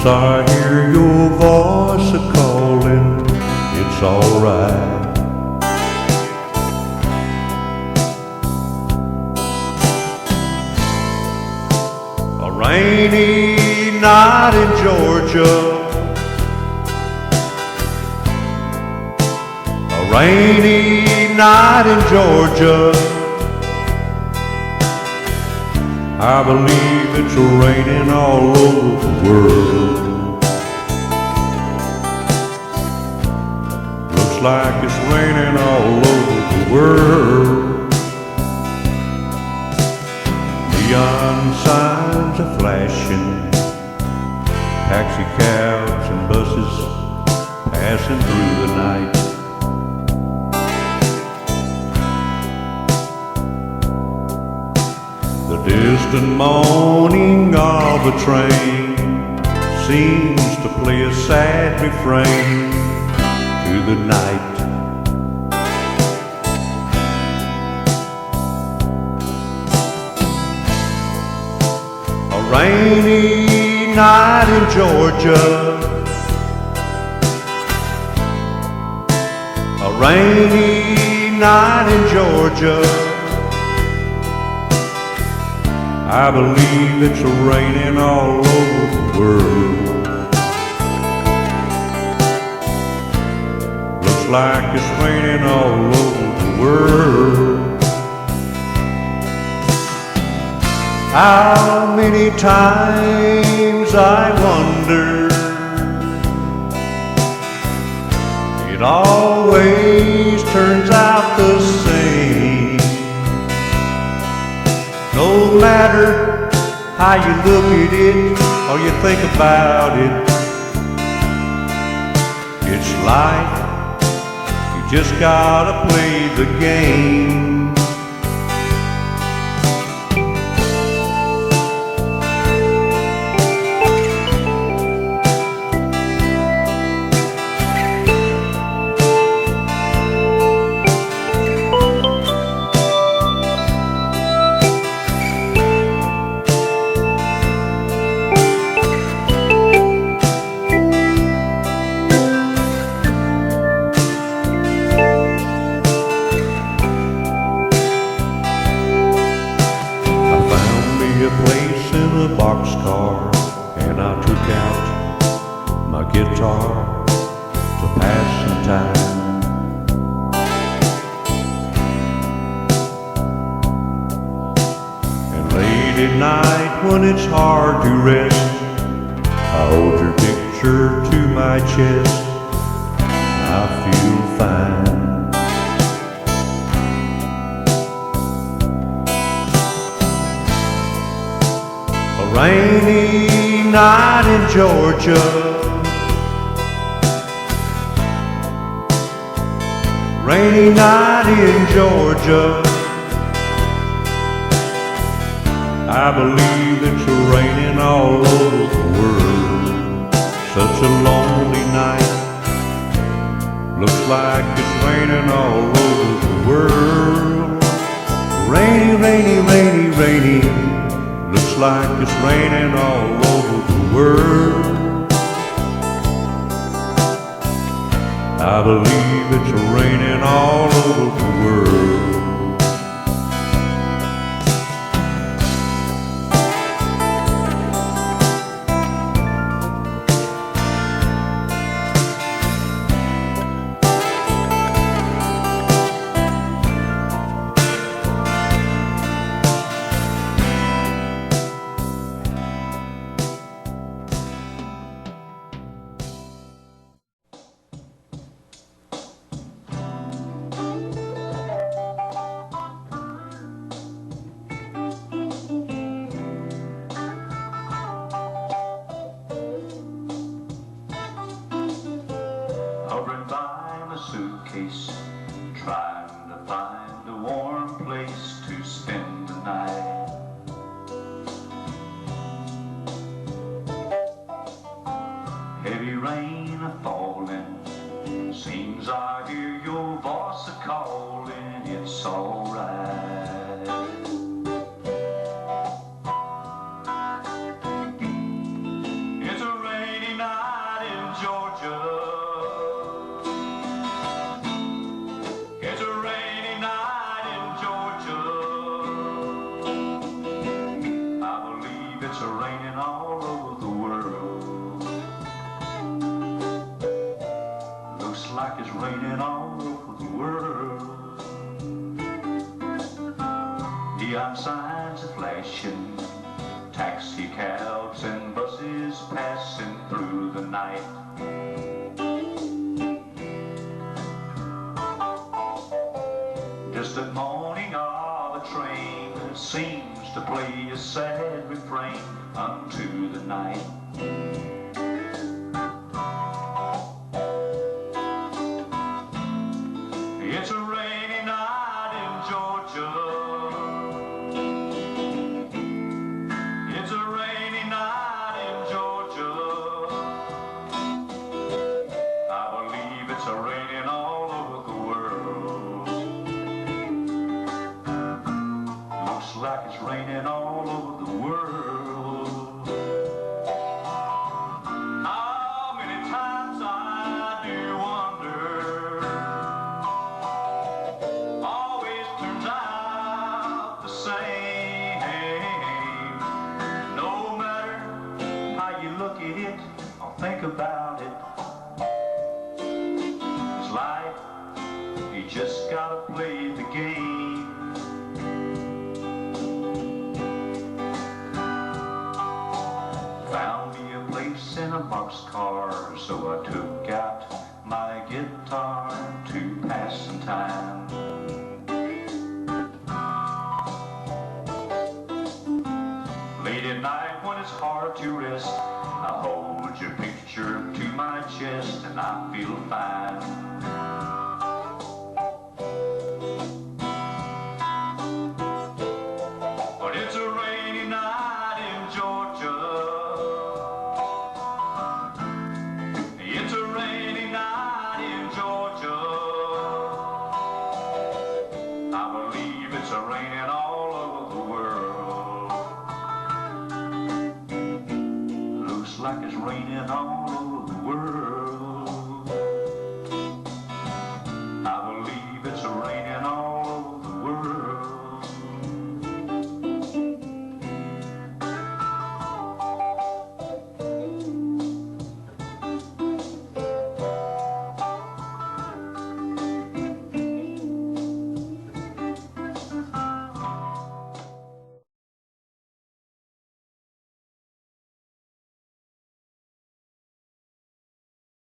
'cause I hear your voice a-calling, it's alright. A rainy night in Georgia, a rainy night in Georgia, I believe it's raining all over the world. Looks like it's raining all over the world. Neon signs are flashing, taxi cabs and buses passing through the night. The distant moaning of a train seems to play a sad refrain to the night. A rainy night in Georgia, a rainy night in Georgia, I believe it's raining all over the world. Looks like it's raining all over the world. How many times I wonder, it always turns out the same. No matter how you look at it or you think about it, it's life, you just gotta play the game. Boxcar, and I took out my guitar to pass some time. And late at night when it's hard to rest, I hold your picture to my chest, I feel fine. Rainy night in Georgia, rainy night in Georgia, I believe it's raining all over the world. Such a lonely night, looks like it's raining all over the world. Rainy, rainy, rainy, rainy, looks like it's raining all over the world. I believe it's raining all over the world. Suitcase, trying to find a warm place to spend the night. Heavy rain a-falling, seems I hear your voice a-calling, it's alright. It's a rain all over the world. Neon signs are flashing, taxi cabs and buses passing through the night. Just the moaning of a train that seems to play a sad refrain unto the night. It's a rainy night in Georgia. It's a rainy night in Georgia. I believe it's a raining all over the world. Looks like it's raining all over the world. How many times I do wonder, always turns out the same. No matter how you look at it or think about it, it's life, you just gotta play the game. Found me a place in a boxcar, so I took out my guitar to pass some time. Late at night when it's hard to rest, I hold your picture to my chest and I feel fine. But it's a rainy night in Georgia. It's a rainy night in Georgia. I believe it's a raining all over the world. Looks like it's raining all over the world.